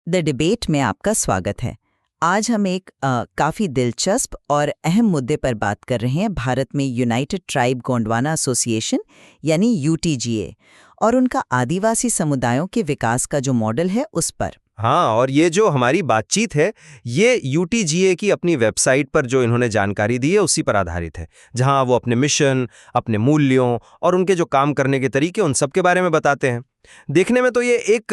The debate में आपका स्वागत है। आज हम एक काफ़ी दिलचस्प और अहम मुद्दे पर बात कर रहे हैं, भारत में यूनाइटेड ट्राइब गोंडवाना एसोसिएशन यानी यूटीजीए और उनका आदिवासी समुदायों के विकास का जो मॉडल है उस पर। हाँ, और ये जो हमारी बातचीत है ये यूटीजीए की अपनी वेबसाइट पर जो इन्होंने जानकारी दी है उसी पर आधारित है, जहां वो अपने मिशन, अपने मूल्यों और उनके जो काम करने के तरीके उन सब के बारे में बताते हैं। देखने में तो ये एक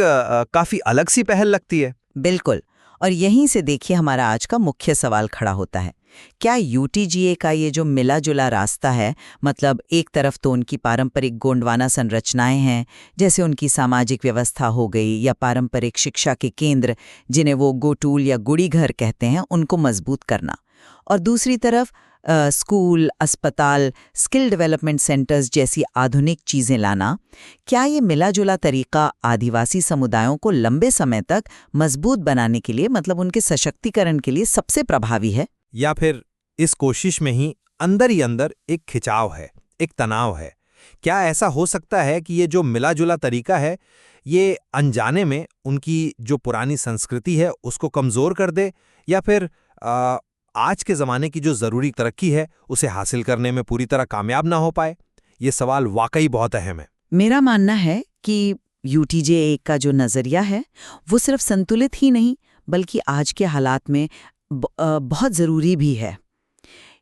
काफी अलग सी पहल लगती है। बिल्कुल, और यहीं से देखिए हमारा आज का मुख्य सवाल खड़ा होता है। क्या यूटीजीए का ये जो मिला जुला रास्ता है, मतलब एक तरफ तो उनकी पारंपरिक गोंडवाना संरचनाएं हैं, जैसे उनकी सामाजिक व्यवस्था हो गई या पारंपरिक शिक्षा के केंद्र जिन्हें वो गोटूल या गुड़ी घर कहते हैं, उनको मजबूत करना, और दूसरी तरफ स्कूल, अस्पताल, स्किल डेवलपमेंट सेंटर्स जैसी आधुनिक चीज़ें लाना, क्या ये मिला जुला तरीका आदिवासी समुदायों को लंबे समय तक मजबूत बनाने के लिए, मतलब उनके सशक्तिकरण के लिए सबसे प्रभावी है? या फिर इस कोशिश में ही अंदर एक खिंचाव है, एक तनाव है? क्या ऐसा हो सकता है कि ये जो मिला जुला तरीका है ये अनजाने में उनकी जो पुरानी संस्कृति है उसको कमजोर कर दे, या फिर आज के ज़माने की जो ज़रूरी तरक्की है उसे हासिल करने में पूरी तरह कामयाब ना हो पाए? ये सवाल वाकई बहुत अहम है। मेरा मानना है कि यूटीजे का जो नज़रिया है वो सिर्फ संतुलित ही नहीं बल्कि आज के हालात में बहुत ज़रूरी भी है।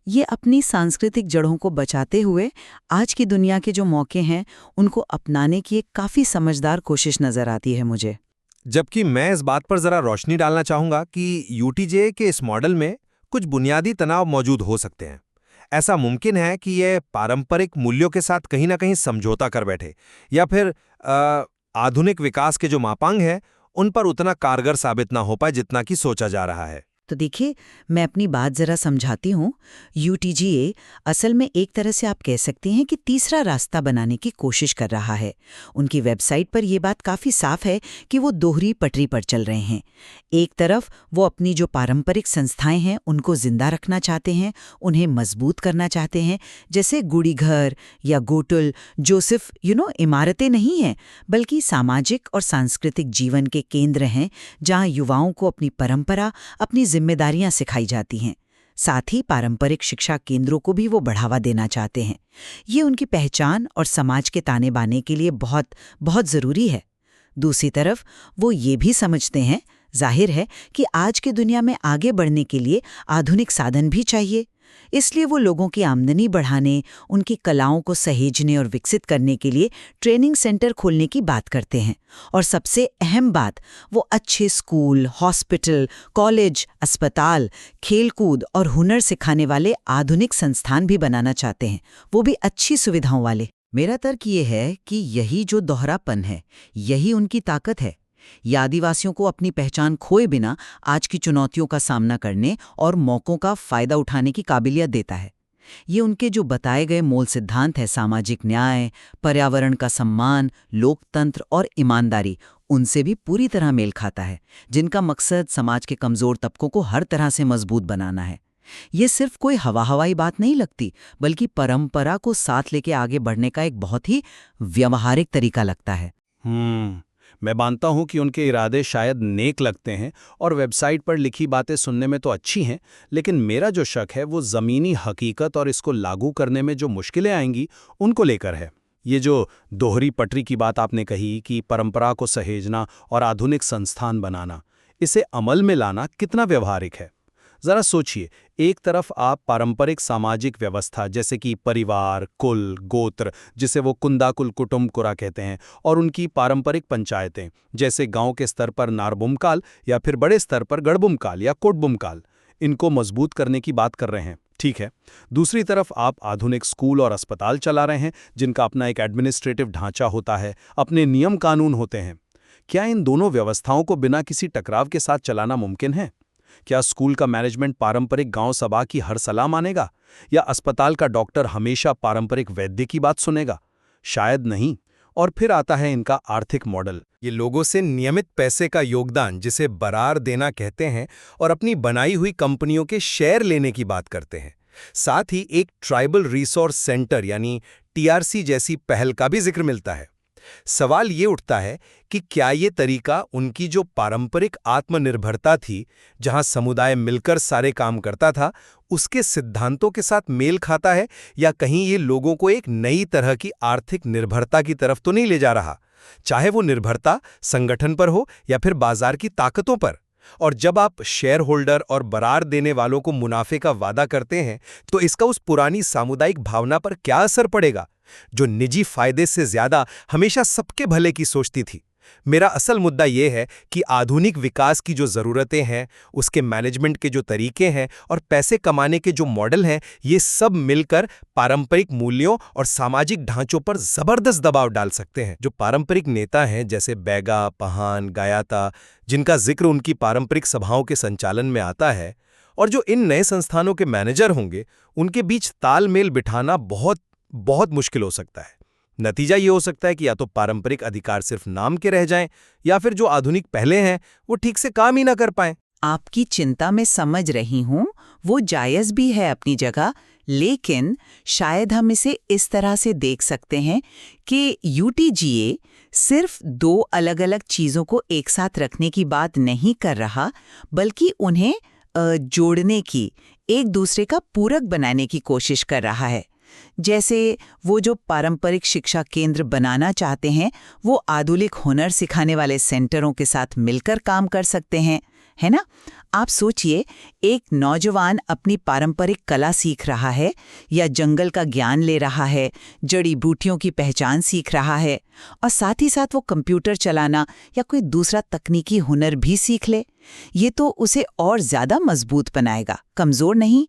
ये अपनी सांस्कृतिक जड़ों को बचाते हुए आज की दुनिया के जो मौके हैं उनको अपनाने की एक काफ़ी समझदार कोशिश नज़र आती है मुझे। जबकि मैं इस बात पर ज़रा रोशनी डालना चाहूँगा कि यूटीजे के इस मॉडल में कुछ बुनियादी तनाव मौजूद हो सकते हैं। ऐसा मुमकिन है कि ये पारंपरिक मूल्यों के साथ कहीं ना कहीं समझौता कर बैठे, या फिर आधुनिक विकास के जो मापांक हैं उन पर उतना कारगर साबित ना हो पाए जितना कि सोचा जा रहा है। तो देखिए, मैं अपनी बात जरा समझाती हूँ। यूटीजीए असल में एक तरह से आप कह सकते हैं कि तीसरा रास्ता बनाने की कोशिश कर रहा है। उनकी वेबसाइट पर यह बात काफ़ी साफ है कि वो दोहरी पटरी पर चल रहे हैं। एक तरफ वो अपनी जो पारंपरिक संस्थाएं हैं उनको जिंदा रखना चाहते हैं, उन्हें मजबूत करना चाहते हैं, जैसे गुड़ी घर या गोटुल, जो सिर्फ इमारतें नहीं हैं बल्कि सामाजिक और सांस्कृतिक जीवन के केंद्र हैं, जहाँ युवाओं को अपनी परंपरा, अपनी जिम्मेदारियां सिखाई जाती हैं। साथ ही पारंपरिक शिक्षा केंद्रों को भी वो बढ़ावा देना चाहते हैं। ये उनकी पहचान और समाज के ताने बाने के लिए बहुत बहुत ज़रूरी है। दूसरी तरफ वो ये भी समझते हैं, जाहिर है, कि आज की दुनिया में आगे बढ़ने के लिए आधुनिक साधन भी चाहिए। इसलिए वो लोगों की आमदनी बढ़ाने, उनकी कलाओं को सहेजने और विकसित करने के लिए ट्रेनिंग सेंटर खोलने की बात करते हैं। और सबसे अहम बात, वो अच्छे स्कूल, हॉस्पिटल, कॉलेज, अस्पताल, खेलकूद और हुनर सिखाने वाले आधुनिक संस्थान भी बनाना चाहते हैं, वो भी अच्छी सुविधाओं वाले। मेरा तर्क ये है कि यही जो दोहरापन है, यही उनकी ताकत है। ये आदिवासियों को अपनी पहचान खोए बिना आज की चुनौतियों का सामना करने और मौकों का फायदा उठाने की काबिलियत देता है। ये उनके जो बताए गए मूल सिद्धांत है, सामाजिक न्याय, पर्यावरण का सम्मान, लोकतंत्र और ईमानदारी, उनसे भी पूरी तरह मेल खाता है, जिनका मकसद समाज के कमजोर तबकों को हर तरह से मजबूत बनाना है। ये सिर्फ कोई हवाई बात नहीं लगती, बल्कि परंपरा को साथ लेके आगे बढ़ने का एक बहुत ही व्यावहारिक तरीका लगता है। मैं मानता हूं कि उनके इरादे शायद नेक लगते हैं और वेबसाइट पर लिखी बातें सुनने में तो अच्छी हैं, लेकिन मेरा जो शक है वो ज़मीनी हकीकत और इसको लागू करने में जो मुश्किलें आएंगी उनको लेकर है। ये जो दोहरी पटरी की बात आपने कही कि परंपरा को सहेजना और आधुनिक संस्थान बनाना, इसे अमल में लाना कितना व्यवहारिक है? जरा सोचिए, एक तरफ आप पारंपरिक सामाजिक व्यवस्था जैसे कि परिवार, कुल, गोत्र, जिसे वो कुंदाकुल कुटुम्बकुरा कहते हैं, और उनकी पारंपरिक पंचायतें जैसे गांव के स्तर पर नारबुमकाल या फिर बड़े स्तर पर गढ़बुमकाल या कोटबुमकाल, इनको मजबूत करने की बात कर रहे हैं। ठीक है। दूसरी तरफ आप आधुनिक स्कूल और अस्पताल चला रहे हैं जिनका अपना एक एडमिनिस्ट्रेटिव ढांचा होता है, अपने नियम कानून होते हैं। क्या इन दोनों व्यवस्थाओं को बिना किसी टकराव के साथ चलाना मुमकिन है? क्या स्कूल का मैनेजमेंट पारंपरिक गांव सभा की हर सलाह मानेगा, या अस्पताल का डॉक्टर हमेशा पारंपरिक वैद्य की बात सुनेगा? शायद नहीं। और फिर आता है इनका आर्थिक मॉडल। ये लोगों से नियमित पैसे का योगदान, जिसे बरार देना कहते हैं, और अपनी बनाई हुई कंपनियों के शेयर लेने की बात करते हैं। साथ ही एक ट्राइबल रिसोर्स सेंटर यानी टीआरसी जैसी पहल का भी जिक्र मिलता है। सवाल ये उठता है कि क्या ये तरीका उनकी जो पारंपरिक आत्मनिर्भरता थी, जहां समुदाय मिलकर सारे काम करता था, उसके सिद्धांतों के साथ मेल खाता है, या कहीं ये लोगों को एक नई तरह की आर्थिक निर्भरता की तरफ तो नहीं ले जा रहा, चाहे वो निर्भरता संगठन पर हो या फिर बाजार की ताकतों पर। और जब आप शेयर होल्डर और बरार देने वालों को मुनाफे का वादा करते हैं, तो इसका उस पुरानी सामुदायिक भावना पर क्या असर पड़ेगा, जो निजी फायदे से ज्यादा हमेशा सबके भले की सोचती थी। मेरा असल मुद्दा यह है कि आधुनिक विकास की जो ज़रूरतें हैं, उसके मैनेजमेंट के जो तरीके हैं और पैसे कमाने के जो मॉडल हैं, ये सब मिलकर पारंपरिक मूल्यों और सामाजिक ढांचों पर ज़बरदस्त दबाव डाल सकते हैं। जो पारंपरिक नेता हैं जैसे बैगा, पहान, गायाता, जिनका जिक्र उनकी पारंपरिक सभाओं के संचालन में आता है, और जो इन नए संस्थानों के मैनेजर होंगे, उनके बीच तालमेल बिठाना बहुत बहुत मुश्किल हो सकता है। नतीजा ये हो सकता है कि या तो पारंपरिक अधिकार सिर्फ नाम के रह जाएं, या फिर जो आधुनिक पहले हैं वो ठीक से काम ही ना कर पाएं। आपकी चिंता मैं समझ रही हूँ, वो जायज़ भी है अपनी जगह, लेकिन शायद हम इसे इस तरह से देख सकते हैं कि यूटीजीए सिर्फ दो अलग-अलग चीज़ों को एक साथ रखने की बात नहीं कर रहा, बल्कि उन्हें जोड़ने की, एक दूसरे का पूरक बनाने की कोशिश कर रहा है। जैसे वो जो पारंपरिक शिक्षा केंद्र बनाना चाहते हैं, वो आधुनिक हुनर सिखाने वाले सेंटरों के साथ मिलकर काम कर सकते हैं, है ना? आप सोचिए, एक नौजवान अपनी पारंपरिक कला सीख रहा है या जंगल का ज्ञान ले रहा है, जड़ी बूटियों की पहचान सीख रहा है, और साथ ही साथ वो कंप्यूटर चलाना या कोई दूसरा तकनीकी हुनर भी सीख ले। ये तो उसे और ज़्यादा मजबूत बनाएगा, कमज़ोर नहीं।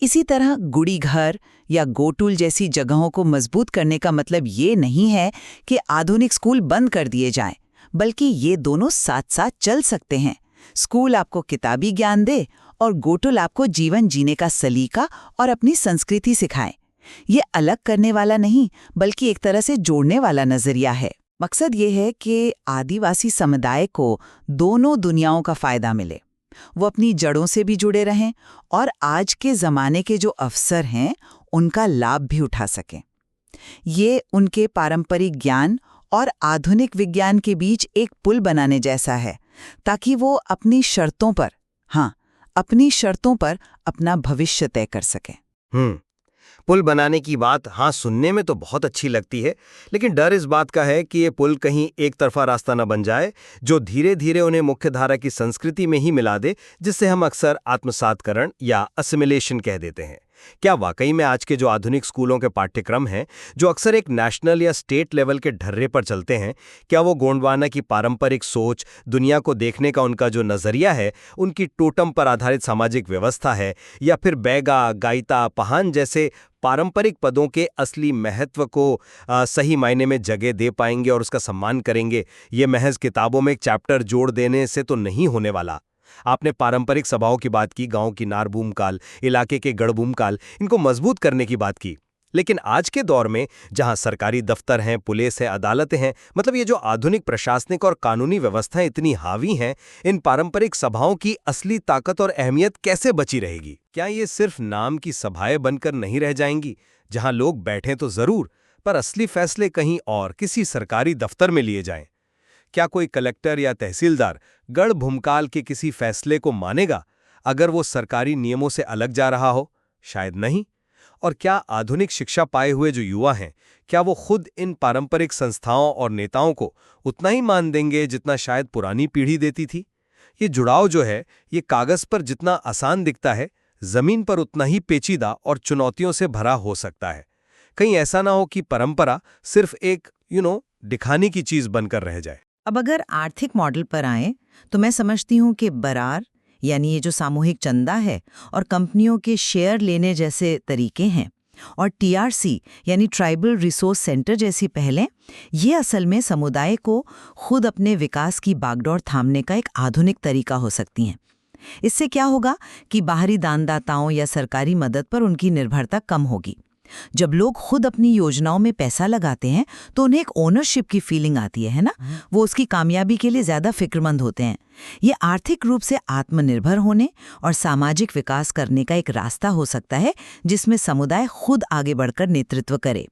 इसी तरह गुड़ी घर या गोटूल जैसी जगहों को मजबूत करने का मतलब ये नहीं है कि आधुनिक स्कूल बंद कर दिए जाएं, बल्कि ये दोनों साथ साथ चल सकते हैं। स्कूल आपको किताबी ज्ञान दे और गोटूल आपको जीवन जीने का सलीका और अपनी संस्कृति सिखाए। ये अलग करने वाला नहीं, बल्कि एक तरह से जोड़ने वाला नजरिया है। मकसद ये है कि आदिवासी समुदाय को दोनों दुनियाओं का फायदा मिले। वो अपनी जड़ों से भी जुड़े रहें और आज के ज़माने के जो अवसर हैं, उनका लाभ भी उठा सकें। ये उनके पारंपरिक ज्ञान और आधुनिक विज्ञान के बीच एक पुल बनाने जैसा है, ताकि वो अपनी शर्तों पर अपना भविष्य तय कर सकें। पुल बनाने की बात सुनने में तो बहुत अच्छी लगती है, लेकिन डर इस बात का है कि ये पुल कहीं एक तरफा रास्ता न बन जाए, जो धीरे धीरे उन्हें मुख्यधारा की संस्कृति में ही मिला दे, जिससे हम अक्सर आत्मसातकरण या असिमिलेशन कह देते हैं। क्या वाकई में आज के जो आधुनिक स्कूलों के पाठ्यक्रम हैं, जो अक्सर एक नेशनल या स्टेट लेवल के ढर्रे पर चलते हैं, क्या वो गोंडवाना की पारंपरिक सोच, दुनिया को देखने का उनका जो नजरिया है, उनकी टोटम पर आधारित सामाजिक व्यवस्था है, या फिर बैगा, गाइता, पहान जैसे पारंपरिक पदों के असली महत्व को सही मायने में जगह दे पाएंगे और उसका सम्मान करेंगे? ये महज किताबों में एक चैप्टर जोड़ देने से तो नहीं होने वाला। आपने पारंपरिक सभाओं की बात की, गांव की नारबूम काल, इलाके के गढ़बूम काल, इनको मजबूत करने की बात की। लेकिन आज के दौर में जहां सरकारी दफ्तर हैं, पुलिस है, अदालतें हैं, मतलब ये जो आधुनिक प्रशासनिक और कानूनी व्यवस्थाएं इतनी हावी हैं, इन पारंपरिक सभाओं की असली ताकत और अहमियत कैसे बची रहेगी? क्या ये सिर्फ नाम की सभाएं बनकर नहीं रह जाएंगी, जहां लोग बैठें तो जरूर, पर असली फैसले कहीं और किसी सरकारी दफ्तर में लिए जाएं? क्या कोई कलेक्टर या तहसीलदार गढ़ भूमकाल के किसी फैसले को मानेगा अगर वो सरकारी नियमों से अलग जा रहा हो? शायद नहीं। और क्या आधुनिक शिक्षा पाए हुए जो युवा हैं, क्या वो खुद इन पारंपरिक संस्थाओं और नेताओं को उतना ही मान देंगे जितना शायद पुरानी पीढ़ी देती थी? ये जुड़ाव जो है, ये कागज पर जितना आसान दिखता है, जमीन पर उतना ही पेचीदा और चुनौतियों से भरा हो सकता है। कहीं ऐसा ना हो कि परंपरा सिर्फ एक दिखाने की चीज बनकर रह जाए। अब अगर आर्थिक मॉडल पर आएं, तो मैं समझती हूँ कि बरार यानी ये जो सामूहिक चंदा है और कंपनियों के शेयर लेने जैसे तरीके हैं, और टीआरसी यानी ट्राइबल रिसोर्स सेंटर जैसी पहलें, ये असल में समुदाय को खुद अपने विकास की बागडोर थामने का एक आधुनिक तरीका हो सकती हैं। इससे क्या होगा कि बाहरी दानदाताओं या सरकारी मदद पर उनकी निर्भरता कम होगी। जब लोग खुद अपनी योजनाओं में पैसा लगाते हैं, तो उन्हें एक ओनरशिप की फीलिंग आती है ना? वो उसकी कामयाबी के लिए ज्यादा फिक्रमंद होते हैं। ये आर्थिक रूप से आत्मनिर्भर होने और सामाजिक विकास करने का एक रास्ता हो सकता है, जिसमें समुदाय खुद आगे बढ़कर नेतृत्व करे।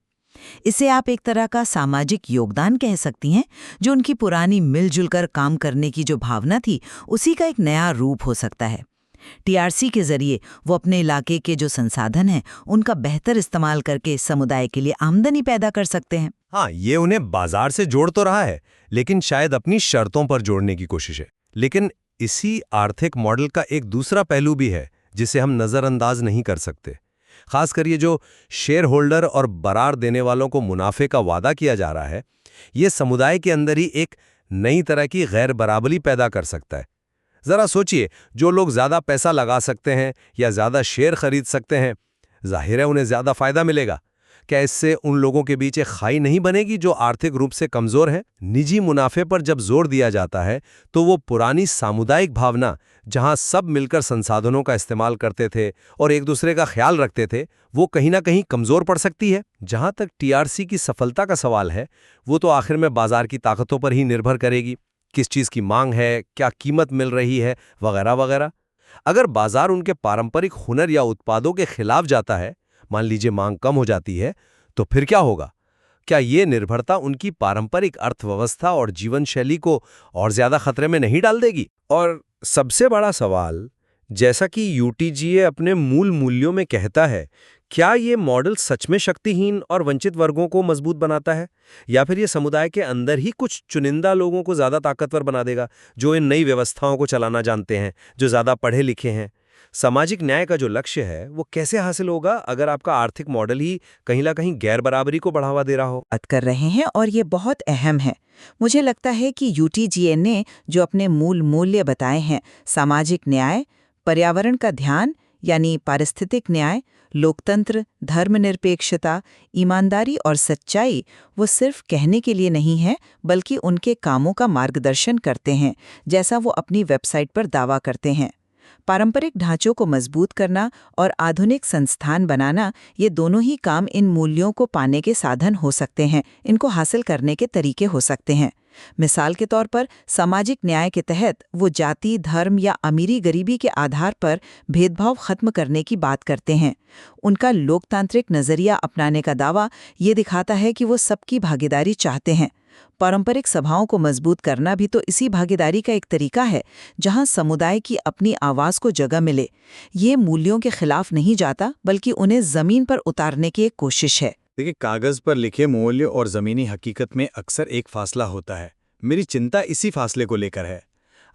इसे आप एक तरह का सामाजिक योगदान कह सकती हैं, जो उनकी पुरानी मिलजुल कर काम करने की जो भावना थी, उसी का एक नया रूप हो सकता है। टीआरसी के जरिए वो अपने इलाके के जो संसाधन हैं, उनका बेहतर इस्तेमाल करके समुदाय के लिए आमदनी पैदा कर सकते हैं। हाँ, ये उन्हें बाजार से जोड़ तो रहा है, लेकिन शायद अपनी शर्तों पर जोड़ने की कोशिश है। लेकिन इसी आर्थिक मॉडल का एक दूसरा पहलू भी है जिसे हम नज़रअंदाज नहीं कर सकते। खासकर ये जो शेयर होल्डर और बरार देने वालों को मुनाफे का वादा किया जा रहा है, ये समुदाय के अंदर ही एक नई तरह की गैर बराबरी पैदा कर सकता है। जरा सोचिए, जो लोग ज्यादा पैसा लगा सकते हैं या ज्यादा शेयर खरीद सकते हैं, जाहिर है उन्हें ज्यादा फायदा मिलेगा। क्या इससे उन लोगों के बीच एक खाई नहीं बनेगी जो आर्थिक रूप से कमजोर हैं? निजी मुनाफे पर जब जोर दिया जाता है तो वो पुरानी सामुदायिक भावना, जहां सब मिलकर संसाधनों का इस्तेमाल करते थे और एक दूसरे का ख्याल रखते थे, वो कहीं ना कहीं कमजोर पड़ सकती है। जहां तक टीआरसी की सफलता का सवाल है, वो तो आखिर में बाजार की ताकतों पर ही निर्भर करेगी। किस चीज की मांग है, क्या कीमत मिल रही है, वगैरह वगैरह। अगर बाजार उनके पारंपरिक हुनर या उत्पादों के खिलाफ जाता है, मान लीजिए मांग कम हो जाती है, तो फिर क्या होगा? क्या ये निर्भरता उनकी पारंपरिक अर्थव्यवस्था और जीवन शैली को और ज्यादा खतरे में नहीं डाल देगी? और सबसे बड़ा सवाल, जैसा कि यूटीजीए अपने मूल मूल्यों में कहता है, क्या ये मॉडल सच में शक्तिहीन और वंचित वर्गों को मजबूत बनाता है, या फिर ये समुदाय के अंदर ही कुछ चुनिंदा लोगों को ज्यादा ताकतवर बना देगा, जो इन नई व्यवस्थाओं को चलाना जानते हैं, जो ज्यादा पढ़े लिखे हैं? सामाजिक न्याय का जो लक्ष्य है, वो कैसे हासिल होगा अगर आपका आर्थिक मॉडल ही कहीं ना कहीं गैर बराबरी को बढ़ावा दे रहा हो? बात कर रहे हैं और ये बहुत अहम है। मुझे लगता है कि यूटीजीए ने जो अपने मूल मूल्य बताए हैं, सामाजिक न्याय, पर्यावरण का ध्यान यानी पारिस्थितिक न्याय, लोकतंत्र, धर्मनिरपेक्षता, ईमानदारी और सच्चाई, वो सिर्फ कहने के लिए नहीं है, बल्कि उनके कामों का मार्गदर्शन करते हैं, जैसा वो अपनी वेबसाइट पर दावा करते हैं। पारंपरिक ढांचों को मजबूत करना और आधुनिक संस्थान बनाना, ये दोनों ही काम इन मूल्यों को पाने के साधन हो सकते हैं, इनको हासिल करने के तरीके हो सकते हैं। मिसाल के तौर पर सामाजिक न्याय के तहत वो जाति, धर्म या अमीरी गरीबी के आधार पर भेदभाव खत्म करने की बात करते हैं। उनका लोकतांत्रिक नजरिया अपनाने का दावा ये दिखाता है कि वो सबकी भागीदारी चाहते हैं। पारंपरिक सभाओं को मजबूत करना भी तो इसी भागीदारी का एक तरीका है, जहां समुदाय की अपनी आवाज को जगह मिले। ये मूल्यों के खिलाफ नहीं जाता, बल्कि उन्हें जमीन पर उतारने की एक कोशिश है। देखिए, कागज पर लिखे मूल्य और जमीनी हकीकत में अक्सर एक फासला होता है। मेरी चिंता इसी फासले को लेकर है।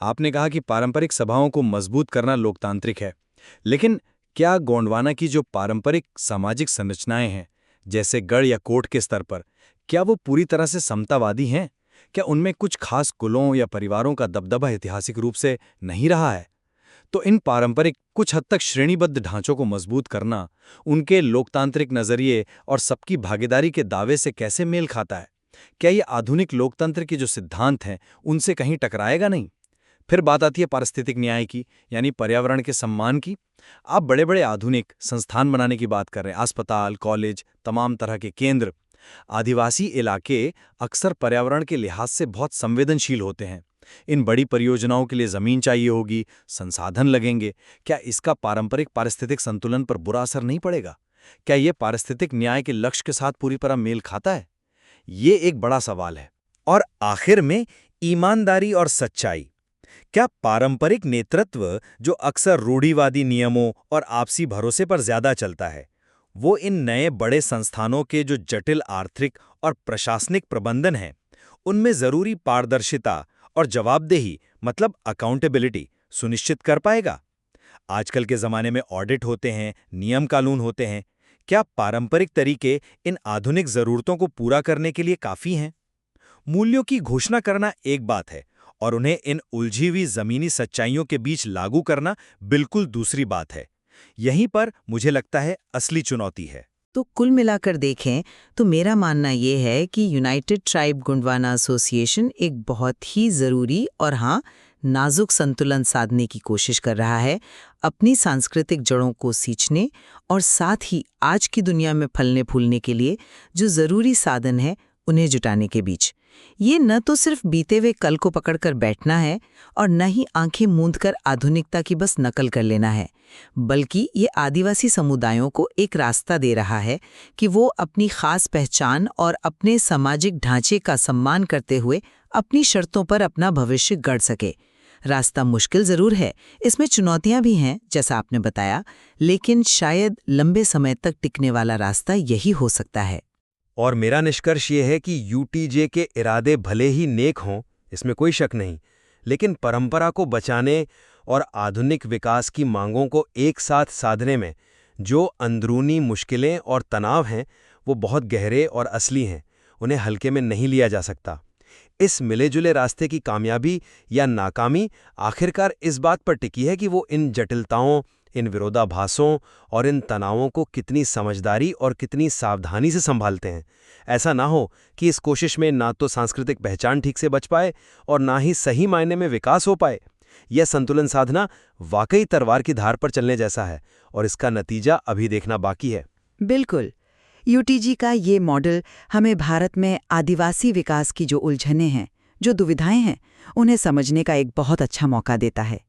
आपने कहा कि पारंपरिक सभाओं को मजबूत करना लोकतांत्रिक है, लेकिन क्या गोंडवाना की जो पारंपरिक सामाजिक संरचनाएं हैं, जैसे गढ़ या कोट के स्तर पर, क्या वो पूरी तरह से समतावादी हैं? क्या उनमें कुछ खास कुलों या परिवारों का दबदबा ऐतिहासिक रूप से नहीं रहा है? तो इन पारंपरिक, कुछ हद तक श्रेणीबद्ध ढांचों को मजबूत करना उनके लोकतांत्रिक नजरिए और सबकी भागीदारी के दावे से कैसे मेल खाता है? क्या ये आधुनिक लोकतंत्र के जो सिद्धांत हैं, उनसे कहीं टकराएगा नहीं? फिर बात आती है पारिस्थितिक न्याय की, यानी पर्यावरण के सम्मान की। आप बड़े बड़े आधुनिक संस्थान बनाने की बात कर रहे हैं, अस्पताल, कॉलेज, तमाम तरह के केंद्र। आदिवासी इलाके अक्सर पर्यावरण के लिहाज से बहुत संवेदनशील होते हैं। इन बड़ी परियोजनाओं के लिए जमीन चाहिए होगी, संसाधन लगेंगे। क्या इसका पारंपरिक पारिस्थितिक संतुलन पर बुरा असर नहीं पड़ेगा? क्या ये पारिस्थितिक न्याय के लक्ष्य के साथ पूरी तरह मेल खाता है? ये एक बड़ा सवाल है। और आखिर में ईमानदारी और सच्चाई। क्या पारंपरिक नेतृत्व, जो अक्सर रूढ़िवादी नियमों और आपसी भरोसे पर ज्यादा चलता है, वो इन नए बड़े संस्थानों के जो जटिल आर्थिक और प्रशासनिक प्रबंधन हैं, उनमें जरूरी पारदर्शिता और जवाबदेही, मतलब अकाउंटेबिलिटी, सुनिश्चित कर पाएगा? आजकल के जमाने में ऑडिट होते हैं, नियम कानून होते हैं। क्या पारंपरिक तरीके इन आधुनिक जरूरतों को पूरा करने के लिए काफी हैं? मूल्यों की घोषणा करना एक बात है, और उन्हें इन उलझी हुई जमीनी सच्चाइयों के बीच लागू करना बिल्कुल दूसरी बात है। यहीं पर मुझे लगता है असली चुनौती है। तो कुल मिलाकर देखें तो मेरा मानना ये है कि यूनाइटेड ट्राइब गोंडवाना एसोसिएशन एक बहुत ही ज़रूरी और नाजुक संतुलन साधने की कोशिश कर रहा है, अपनी सांस्कृतिक जड़ों को सींचने और साथ ही आज की दुनिया में फलने फूलने के लिए जो ज़रूरी साधन है उन्हें जुटाने के बीच। ये न तो सिर्फ बीते हुए कल को पकड़कर बैठना है और न ही आंखें मूंदकर आधुनिकता की बस नकल कर लेना है, बल्कि ये आदिवासी समुदायों को एक रास्ता दे रहा है कि वो अपनी खास पहचान और अपने सामाजिक ढांचे का सम्मान करते हुए अपनी शर्तों पर अपना भविष्य गढ़ सके। रास्ता मुश्किल जरूर है, इसमें चुनौतियां भी हैं जैसा आपने बताया, लेकिन शायद लंबे समय तक टिकने वाला रास्ता यही हो सकता है। और मेरा निष्कर्ष ये है कि यूटीजे के इरादे भले ही नेक हों, इसमें कोई शक नहीं, लेकिन परंपरा को बचाने और आधुनिक विकास की मांगों को एक साथ साधने में जो अंदरूनी मुश्किलें और तनाव हैं, वो बहुत गहरे और असली हैं। उन्हें हल्के में नहीं लिया जा सकता। इस मिले-जुले रास्ते की कामयाबी या नाकामी आखिरकार इस बात पर टिकी है कि वो इन जटिलताओं, इन विरोधाभासों और इन तनावों को कितनी समझदारी और कितनी सावधानी से संभालते हैं। ऐसा ना हो कि इस कोशिश में ना तो सांस्कृतिक पहचान ठीक से बच पाए और ना ही सही मायने में विकास हो पाए। यह संतुलन साधना वाकई तलवार की धार पर चलने जैसा है और इसका नतीजा अभी देखना बाकी है। बिल्कुल। यूटीजी का ये मॉडल हमें भारत में आदिवासी विकास की जो उलझनें हैं, जो दुविधाएं हैं, उन्हें समझने का एक बहुत अच्छा मौका देता है।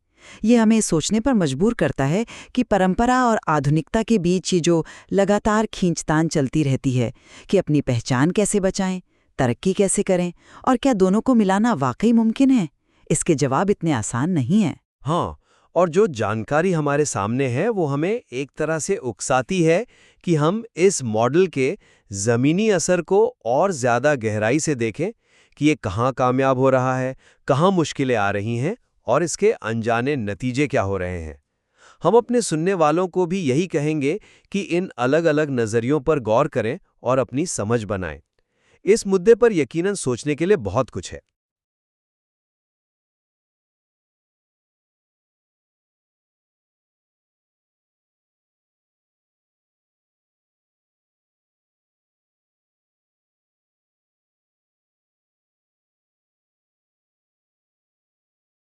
ये हमें सोचने पर मजबूर करता है कि परंपरा और आधुनिकता के बीच ये जो लगातार खींचतान चलती रहती है कि अपनी पहचान कैसे बचाएं, तरक्की कैसे करें और क्या दोनों को मिलाना वाकई मुमकिन है, इसके जवाब इतने आसान नहीं हैं। हाँ, और जो जानकारी हमारे सामने है वो हमें एक तरह से उकसाती है कि हम इस मॉडल के ज़मीनी असर को और ज़्यादा गहराई से देखें कि ये कहाँ कामयाब हो रहा है, कहाँ मुश्किलें आ रही हैं और इसके अनजाने नतीजे क्या हो रहे हैं। हम अपने सुनने वालों को भी यही कहेंगे कि इन अलग-अलग नज़रियों पर गौर करें और अपनी समझ बनाएं। इस मुद्दे पर यकीनन सोचने के लिए बहुत कुछ है।